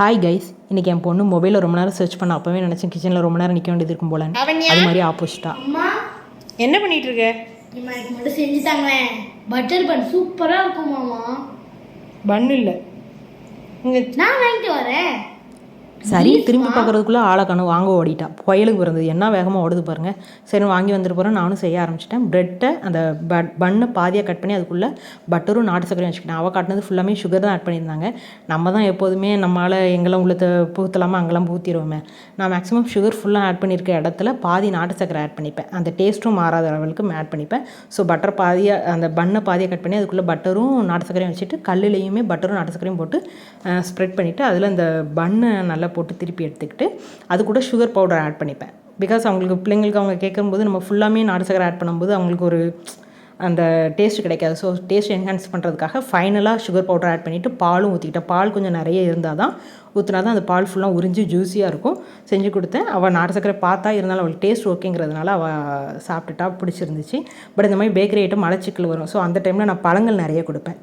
Hi guys, இன்றைக்கி என் பொண்ணு மொபைலில் ரொம்ப நேரம் சர்ச் பண்ண அப்போவே நினச்சேன் கிச்சனில் ரொம்ப நேரம் நிற்க வேண்டியது இருக்கும் போல. அது மாதிரி ஆப்போசிட்டா. என்ன பண்ணிட்டு இருக்க? மட்டும் செஞ்சுட்டாங்க. பட்டர் பன் சூப்பராக இருக்கும் மாமா. பன் இல்லை, இங்கே நான் வாங்கிட்டு வரேன். சரி, திரும்பி பார்க்குறதுக்குள்ளே ஆளை கணு வாங்க ஓடிட்டா. புயலுக்கு பிறந்தது என்ன வேகமாக ஓடுது பாருங்கள். சரி, வாங்கி வந்துட்டு போகிறேன். நானும் செய்ய ஆரம்பிச்சிட்டேன். ப்ரெட்டை அந்த பன்னை பாதியாக கட் பண்ணி அதுக்குள்ளே பட்டரும் நாட்டு சக்கரையும் வச்சுக்கிட்டேன். அவள் காட்டினது ஃபுல்லாமே சுகர் தான் ஆட் பண்ணியிருந்தாங்க. நம்ம தான் எப்போதுமே நம்மளால் எங்கெல்லாம் உள்ள பூத்தலாமல் அங்கெல்லாம் பூத்திடுவோமே. நான் மேக்ஸிமம் சுகர் ஃபுல்லாக ஆட் பண்ணியிருக்க இடத்துல பாதி நாட்டு சக்கரை ஆட் பண்ணிப்பேன். அந்த டேஸ்ட்டும் மாறாத லெவலுக்கு ஆட் பண்ணிப்பேன். ஸோ பட்டர் பாதியாக அந்த பன்னை பாதியாக கட் பண்ணி அதுக்குள்ளே பட்டரும் நாட்டு சக்கரையும் வச்சுட்டு கல்லுலேயுமே பட்டரும் நாட்டு சக்கரையும் போட்டு ஸ்ப்ரெட் பண்ணிவிட்டு அதில் அந்த பன்னை நல்லா போட்டு திருப்பி எடுத்துக்கிட்டு அது கூட சுகர் பவுடர் ஆட் பண்ணிப்பேன். பிகாஸ் அவங்களுக்கு பிள்ளைங்களுக்கு அவங்க கேட்கும்போது நம்ம ஃபுல்லாமே நாட்டு சக்கரை ஆட் பண்ணும்போது அவங்களுக்கு ஒரு அந்த டேஸ்ட் கிடைக்காது. ஸோ டேஸ்ட் என்ஹான்ஸ் பண்ணுறதுக்காக ஃபைனலாக சுகர் பவுடர் ஆட் பண்ணிவிட்டு பாலும் ஊற்றிக்கிட்டேன். பால் கொஞ்சம் நிறைய இருந்தால் தான் ஊற்றினா தான் அந்த பால் ஃபுல்லாக உறிஞ்சி ஜூஸியாக இருக்கும். செஞ்சு கொடுத்தேன். அவள் நாட்டு சக்கரை பார்த்தா இருந்தாலும் அவளுக்கு டேஸ்ட் ஓகேங்கிறதுனால அவள் சாப்பிட்டுட்டா, பிடிச்சிருந்துச்சு. பட் இந்த மாதிரி பேக்கரி ஐட்டம் மலச்சிக்கல் வரும். ஸோ அந்த டைமில் நான் பழங்கள் நிறைய கொடுப்பேன்.